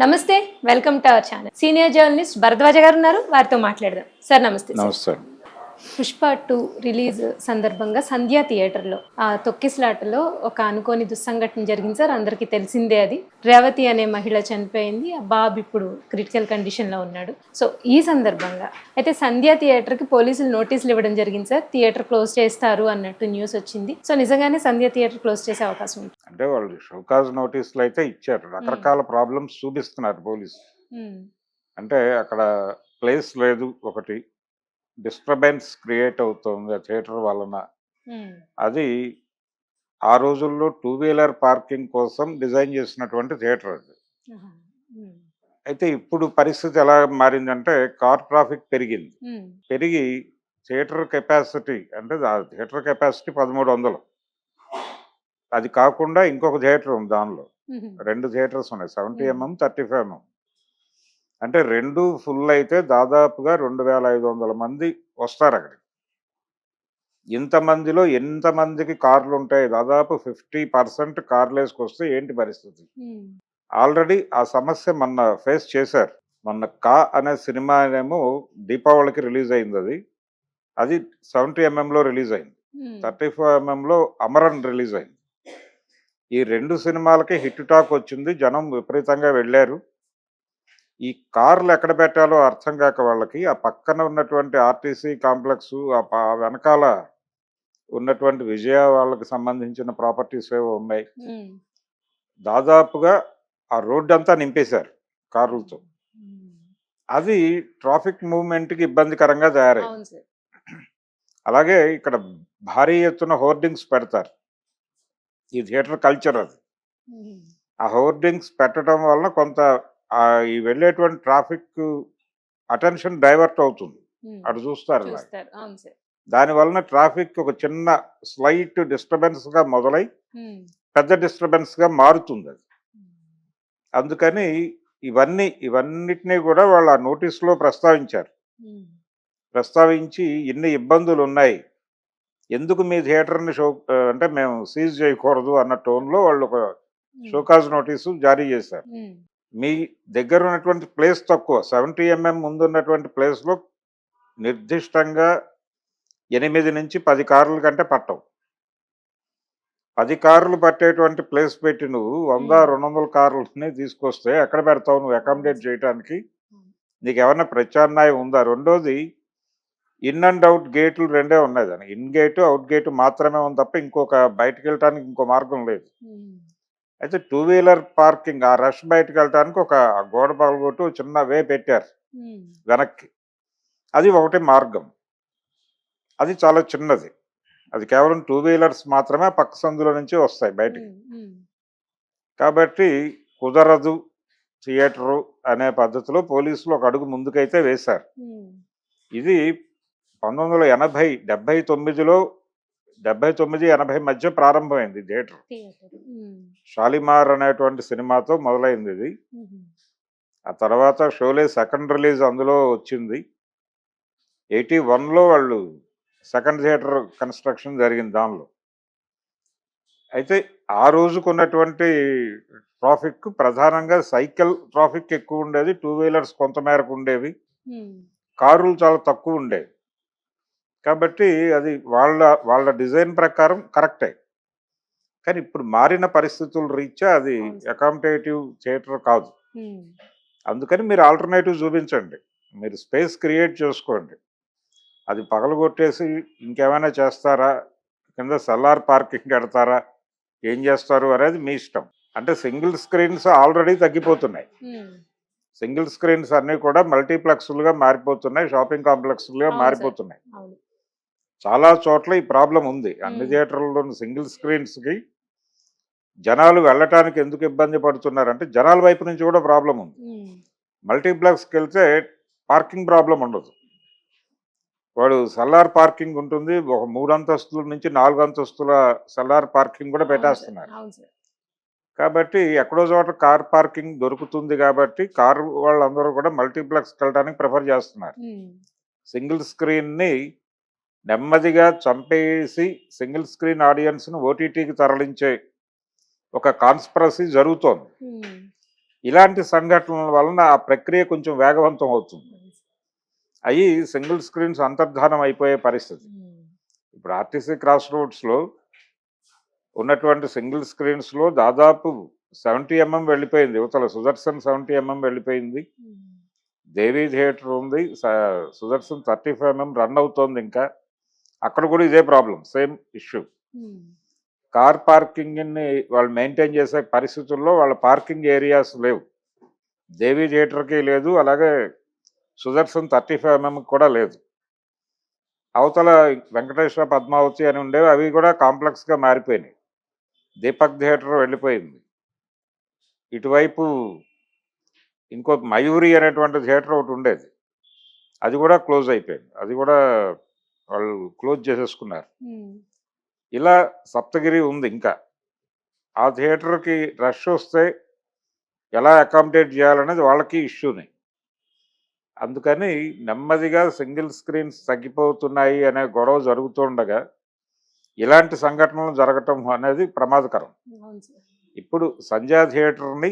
నమస్తే, welcome to our channel. Senior journalist Bharadwaj garu ఉన్నారు, వారితో మాట్లాడదాం. సార్ నమస్తే. సార్, నమస్తే. పుష్ప 2 రిలీజ్ సందర్భంగా సంధ్యా థియేటర్లో ఆ తొక్కిసలాటలో ఒక అనుకోని దుస్సంఘటన జరిగింది సార్. అందరికీ తెలిసిందే. అది రేవతి అనే మహిళ చనిపోయింది. ఆ బాబు ఇప్పుడు క్రిటికల్ కండిషన్లో ఉన్నాడు. సో ఈ సందర్భంగా అయితే సంధ్యా థియేటర్కి పోలీసులు నోటీసులు ఇవ్వడం జరిగింది సార్. థియేటర్ క్లోజ్ చేస్తారు అన్నట్టు న్యూస్ వచ్చింది. సో నిజంగానే సంధ్యా థియేటర్ క్లోజ్ చేసే అవకాశం ఉంది? అంటే వాళ్ళు షోకాజ్ నోటీసులు అయితే ఇచ్చారు. రకరకాల ప్రాబ్లమ్స్ చూపిస్తున్నారు పోలీసు. అంటే అక్కడ ప్లేస్ లేదు, ఒకటి డిస్టర్బెన్స్ క్రియేట్ అవుతుంది ఆ థియేటర్ వలన. అది ఆ రోజుల్లో 2 వీలర్ పార్కింగ్ కోసం డిజైన్ చేసినటువంటి థియేటర్ అది. అయితే ఇప్పుడు పరిస్థితి ఎలా మారిందంటే కార్ ట్రాఫిక్ పెరిగింది. పెరిగి థియేటర్ కెపాసిటీ అంటే థియేటర్ కెపాసిటీ 1300. అది కాకుండా ఇంకొక థియేటర్ ఉంది దానిలో. 2 థియేటర్స్ ఉన్నాయి, 70mm 35mm. అంటే 2 ఫుల్ అయితే దాదాపుగా 2500 మంది వస్తారు అక్కడికి. ఇంతమందిలో ఎంతమందికి కార్లు ఉంటాయి? దాదాపు 50% కార్లు వేసుకొస్తే ఏంటి పరిస్థితి? ఆల్రెడీ ఆ సమస్య మొన్న ఫేస్ చేశారు. మొన్న అనే సినిమా ఏమో దీపావళికి రిలీజ్ అయింది. అది 70mmలో రిలీజ్ అయింది. 35mmలో అమరన్ రిలీజ్ అయింది. ఈ 2 సినిమాలకి హిట్ టాక్ వచ్చింది. జనం విపరీతంగా వెళ్ళారు. ఈ కార్లు ఎక్కడ పెట్టాలో అర్థం కాక వాళ్ళకి ఆ పక్కన ఉన్నటువంటి ఆర్టీసీ కాంప్లెక్స్, ఆ వెనకాల ఉన్నటువంటి విజయ వాళ్ళకి సంబంధించిన ప్రాపర్టీస్ ఏవో ఉన్నాయి. దాదాపుగా ఆ రోడ్డు అంతా నింపేశారు కార్లతో. అది ట్రాఫిక్ మూవ్మెంట్కి ఇబ్బందికరంగా తయారైంది. అలాగే ఇక్కడ భారీ ఎత్తున హోర్డింగ్స్ పెడతారు. ఈ థియేటర్ కల్చర్ అది. ఆ హోర్డింగ్స్ పెట్టడం వలన కొంత ఈ వెళ్ళేటువంటి ట్రాఫిక్ అటెన్షన్ డైవర్ట్ అవుతుంది. అటు చూస్తారు. దాని వలన ట్రాఫిక్ ఒక చిన్న స్లైట్ డిస్టర్బెన్స్ గా మొదలై పెద్ద డిస్టర్బెన్స్ గా మారుతుంది అది. అందుకని ఇవన్నిటినీ కూడా వాళ్ళు ఆ నోటీసులో ప్రస్తావించారు. ప్రస్తావించి ఇన్ని ఇబ్బందులు ఉన్నాయి, ఎందుకు మీ థియేటర్ని అంటే మేము సీజ్ చేయకూడదు అన్న టోన్లో వాళ్ళు ఒక షోకాజ్ నోటీసు జారీ చేశారు. మీ దగ్గర ఉన్నటువంటి ప్లేస్ తక్కువ, 70mm ముందు ఉన్నటువంటి ప్లేస్లో నిర్దిష్టంగా 8 నుంచి 10 కార్ల కంటే పట్టవు. 10 కార్లు పట్టేటువంటి ప్లేస్ పెట్టి నువ్వు 100-200 కార్లని తీసుకొస్తే ఎక్కడ పెడతావు నువ్వు అకామిడేట్ చేయడానికి? నీకు ఏమన్నా ప్రత్యామ్నాయం ఉందా? రెండోది, ఇన్ అండ్ అవుట్ గేట్లు 2 ఉన్నాయి. దాన్ని ఇన్ గేటు, అవుట్ గేటు మాత్రమే ఉంది తప్ప ఇంకొక బయటకు వెళ్ళటానికి ఇంకో మార్గం లేదు. అయితే 2 వీలర్ పార్కింగ్, ఆ రష్ బయటకు వెళ్ళటానికి ఒక గోడ పగలగొట్టు చిన్న వే పెట్టారు వెనక్కి. అది ఒకటి మార్గం. అది చాలా చిన్నది. అది కేవలం 2 వీలర్స్ మాత్రమే పక్క సందులో నుంచి వస్తాయి బయటికి. కాబట్టి కుదరదు థియేటరు అనే పద్ధతిలో పోలీసులు ఒక అడుగు ముందుకైతే వేశారు. ఇది 1979లో 79-80 మధ్య ప్రారంభమైంది థియేటర్. షాలిమార్ అనేటువంటి సినిమాతో మొదలైంది ఇది. ఆ తర్వాత షోలే సెకండ్ రిలీజ్ అందులో వచ్చింది. 81లో వాళ్ళు సెకండ్ థియేటర్ కన్స్ట్రక్షన్ జరిగింది దానిలో. అయితే ఆ రోజుకున్నటువంటి ట్రాఫిక్ ప్రధానంగా సైకిల్ ట్రాఫిక్ ఎక్కువ ఉండేది, 2 వీలర్స్ కొంతమేరకు ఉండేవి, కార్లు చాలా తక్కువ ఉండేవి. కాబట్టి అది వాళ్ళ డిజైన్ ప్రకారం కరెక్టే. కానీ ఇప్పుడు మారిన పరిస్థితుల రీత్యా అది అకామిడేటివ్ థియేటర్ కాదు. అందుకని మీరు ఆల్టర్నేటివ్ చూపించండి, మీరు స్పేస్ క్రియేట్ చేసుకోండి. అది పగలగొట్టేసి ఇంకేమైనా చేస్తారా, కింద సెల్లార్ పార్కింగ్ పెడతారా, ఏం చేస్తారు అనేది మీ ఇష్టం. అంటే సింగిల్ స్క్రీన్స్ ఆల్రెడీ తగ్గిపోతున్నాయి. సింగిల్ స్క్రీన్స్ అన్నీ కూడా మల్టీప్లెక్స్లుగా మారిపోతున్నాయి, షాపింగ్ కాంప్లెక్స్లుగా మారిపోతున్నాయి. చాలా చోట్ల ఈ ప్రాబ్లం ఉంది. అన్ని థియేటర్లలోని సింగిల్ స్క్రీన్స్కి జనాలు వెళ్ళటానికి ఎందుకు ఇబ్బంది పడుతున్నారంటే జనాల వైపు నుంచి కూడా ప్రాబ్లం ఉంది. మల్టీప్లెక్స్కి వెళ్తే పార్కింగ్ ప్రాబ్లం ఉండదు. వాడు సెల్లార్ పార్కింగ్ ఉంటుంది, ఒక 3 అంతస్తుల నుంచి 4 అంతస్తుల సెల్లార్ పార్కింగ్ కూడా పెట్టేస్తున్నారు. కాబట్టి ఎక్కడో చోట కార్ పార్కింగ్ దొరుకుతుంది కాబట్టి కారు వాళ్ళందరూ కూడా మల్టీప్లెక్స్కి వెళ్ళడానికి ప్రిఫర్ చేస్తున్నారు. సింగిల్ స్క్రీన్ని నెమ్మదిగా చంపేసి సింగిల్ స్క్రీన్ ఆడియన్స్ను ఓటీటీకి తరలించే ఒక కాన్స్పిరసీ జరుగుతోంది. ఇలాంటి సంఘటనల వలన ఆ ప్రక్రియ కొంచెం వేగవంతం అవుతుంది. అవి సింగిల్ స్క్రీన్స్ అంతర్ధానం అయిపోయే పరిస్థితి. ఇప్పుడు ఆర్టీసీ క్రాస్ రోడ్స్లో ఉన్నటువంటి సింగిల్ స్క్రీన్స్లో దాదాపు 70 mm వెళ్ళిపోయింది. యువతల సుదర్శన్ 70 mm వెళ్ళిపోయింది. దేవి థియేటర్ ఉంది, సుదర్శన్ 35 mm రన్ అవుతోంది. ఇంకా అక్కడ కూడా ఇదే ప్రాబ్లం, సేమ్ ఇష్యూ. కార్ పార్కింగ్ని వాళ్ళు మెయింటైన్ చేసే పరిస్థితుల్లో వాళ్ళ పార్కింగ్ ఏరియాస్ లేవు. దేవి థియేటర్కి లేదు, అలాగే సుదర్శన్ 35 mm కూడా లేదు. అవతల వెంకటేశ్వర పద్మావతి అని ఉండేవి, అవి కూడా కాంప్లెక్స్గా మారిపోయినాయి. దీపక్ థియేటర్ వెళ్ళిపోయింది. ఇటువైపు ఇంకో మయూరి అనేటువంటి థియేటర్ ఒకటి ఉండేది, అది కూడా క్లోజ్ అయిపోయింది. అది కూడా వాళ్ళు క్లోజ్ చేసేసుకున్నారు. ఇలా సప్తగిరి ఉంది. ఇంకా ఆ థియేటర్కి రష్ వస్తే ఎలా అకామిడేట్ చేయాలనేది వాళ్ళకి ఇష్యూని. అందుకని నెమ్మదిగా సింగిల్ స్క్రీన్స్ తగ్గిపోతున్నాయి అనే గొడవ జరుగుతుండగా ఇలాంటి సంఘటనలు జరగటం అనేది ప్రమాదకరం. ఇప్పుడు సంధ్యా థియేటర్ని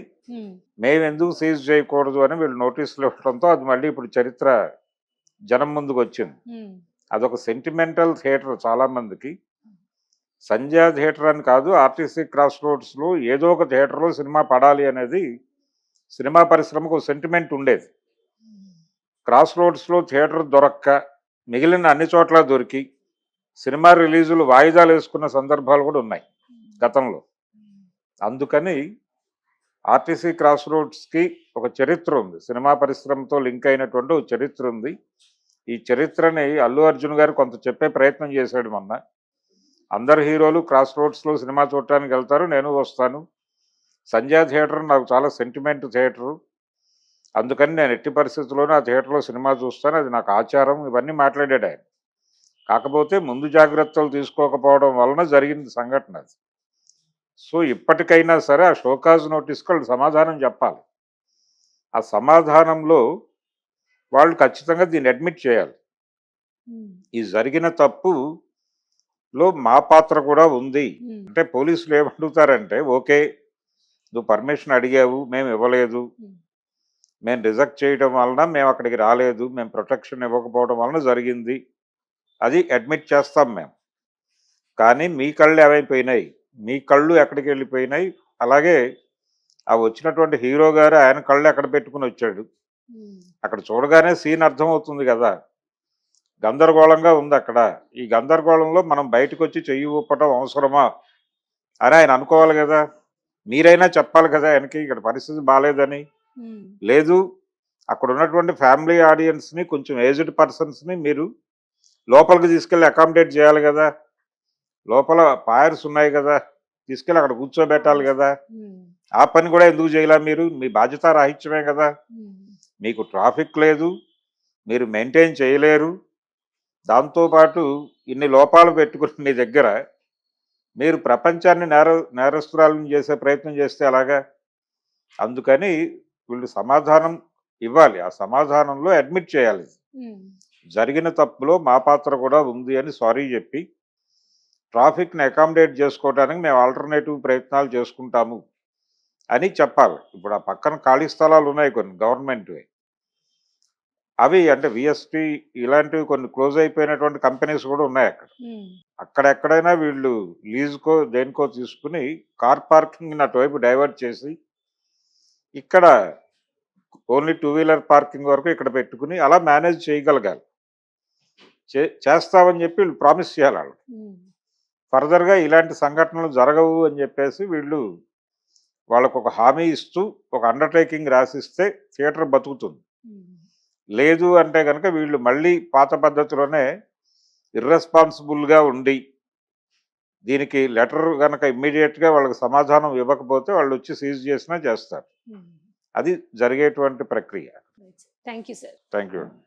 మేము ఎందుకు సీజ్ చేయకూడదు అని వీళ్ళు నోటీసులు ఇవ్వడంతో అది మళ్ళీ ఇప్పుడు చరిత్ర జనం ముందుకు వచ్చింది. అదొక సెంటిమెంటల్ థియేటర్ చాలా మందికి. సంధ్యా థియేటర్ అని కాదు, ఆర్టీసీ క్రాస్ రోడ్స్లో ఏదో ఒక థియేటర్లో సినిమా పడాలి అనేది సినిమా పరిశ్రమకు సెంటిమెంట్ ఉండేది. క్రాస్ రోడ్స్లో థియేటర్ దొరక్క మిగిలిన అన్ని చోట్ల దొరికి సినిమా రిలీజులు వాయిదాలు వేసుకున్న సందర్భాలు కూడా ఉన్నాయి గతంలో. అందుకని ఆర్టీసీ క్రాస్ రోడ్స్కి ఒక చరిత్ర ఉంది, సినిమా పరిశ్రమతో లింక్ అయినటువంటి ఒక చరిత్ర ఉంది. ఈ చరిత్రని అల్లు అర్జున్ గారు కొంత చెప్పే ప్రయత్నం చేశాడు మొన్న. అందరు హీరోలు క్రాస్ రోడ్స్లో సినిమా చూడటానికి వెళ్తారు, నేను వస్తాను. సంధ్యా థియేటర్ నాకు చాలా సెంటిమెంట్ థియేటరు, అందుకని నేను ఎట్టి పరిస్థితుల్లోనూ ఆ థియేటర్లో సినిమా చూస్తాను, అది నాకు ఆచారం, ఇవన్నీ మాట్లాడాడు ఆయన. కాకపోతే ముందు జాగ్రత్తలు తీసుకోకపోవడం వలన జరిగింది సంఘటన అది. సో ఇప్పటికైనా సరే ఆ షోకాజ్ నోటీస్కి వాళ్ళు సమాధానం చెప్పాలి. ఆ సమాధానంలో వాళ్ళు ఖచ్చితంగా దీన్ని అడ్మిట్ చేయాలి. ఈ జరిగిన తప్పులో మా పాత్ర కూడా ఉంది. అంటే పోలీసులు ఏమడుగుతారంటే, ఓకే నువ్వు పర్మిషన్ అడిగావు, మేము ఇవ్వలేదు, మేము రిజెక్ట్ చేయడం వలన మేము అక్కడికి రాలేదు, మేము ప్రొటెక్షన్ ఇవ్వకపోవడం వలన జరిగింది, అది అడ్మిట్ చేస్తాం మేము. కానీ మీ కళ్ళు ఏమైపోయినాయి, మీ కళ్ళు ఎక్కడికి వెళ్ళిపోయినాయి, అలాగే ఆ వచ్చినటువంటి హీరో గారు ఆయన కళ్ళు ఎక్కడ పెట్టుకుని వచ్చాడు, అక్కడ చూడగానే సీన్ అర్థమవుతుంది కదా, గందరగోళంగా ఉంది అక్కడ. ఈ గందరగోళంలో మనం బయటకు వచ్చి చెయ్యి ఊపటం అవసరమా అని ఆయన అనుకోవాలి కదా. మీరైనా చెప్పాలి కదా ఆయనకి ఇక్కడ పరిస్థితి బాగాలేదని. లేదు, అక్కడ ఉన్నటువంటి ఫ్యామిలీ ఆడియన్స్ని, కొంచెం ఏజ్డ్ పర్సన్స్ని మీరు లోపలికి తీసుకెళ్ళి అకామిడేట్ చేయాలి కదా, లోపల పాయర్స్ ఉన్నాయి కదా, తీసుకెళ్ళి అక్కడ కూర్చోబెట్టాలి కదా. ఆ పని కూడా ఎందుకు చేయలే మీరు? మీ బాధ్యత రాహిత్యమే కదా. మీకు ట్రాఫిక్ లేదు, మీరు మెయింటైన్ చేయలేరు, దాంతోపాటు ఇన్ని లోపాలు పెట్టుకుని మీ దగ్గర మీరు ప్రపంచాన్ని నేరస్తురాలను చేసే ప్రయత్నం చేస్తే అలాగా. అందుకని వీళ్ళు సమాధానం ఇవ్వాలి, ఆ సమాధానంలో అడ్మిట్ చేయాలి జరిగిన తప్పులో మా పాత్ర కూడా ఉంది అని సారీ చెప్పి ట్రాఫిక్ని అకామిడేట్ చేసుకోవడానికి మేము ఆల్టర్నేటివ్ ప్రయత్నాలు చేసుకుంటాము అని చెప్పాలి. ఇప్పుడు ఆ పక్కన ఖాళీ స్థలాలు ఉన్నాయి కొన్ని గవర్నమెంట్వి, అవి అంటే విఎస్టీ ఇలాంటివి కొన్ని క్లోజ్ అయిపోయినటువంటి కంపెనీస్ కూడా ఉన్నాయి అక్కడ. అక్కడెక్కడైనా వీళ్ళు లీజుకో దేనికో తీసుకుని కార్ పార్కింగ్ అటువైపు డైవర్ట్ చేసి ఇక్కడ ఓన్లీ 2-వీలర్ పార్కింగ్ వరకు ఇక్కడ పెట్టుకుని అలా మేనేజ్ చేయగలగాలి. చేస్తామని చెప్పి వీళ్ళు ప్రామిస్ చేయాలి వాళ్ళు. ఫర్దర్గా ఇలాంటి సంఘటనలు జరగవు అని చెప్పేసి వీళ్ళు వాళ్ళకు ఒక హామీ ఇస్తూ ఒక అండర్టేకింగ్ రాసిస్తే థియేటర్ బతుకుతుంది. లేదు అంటే కనుక వీళ్ళు మళ్ళీ పాత పద్ధతిలోనే ఇర్రెస్పాన్సిబుల్గా ఉండి దీనికి లెటర్ కనుక ఇమ్మీడియట్గా వాళ్ళకి సమాధానం ఇవ్వకపోతే వాళ్ళు వచ్చి సీజ్ చేసినా చేస్తారు. అది జరిగేటువంటి ప్రక్రియ. Thank you sir. Thank you.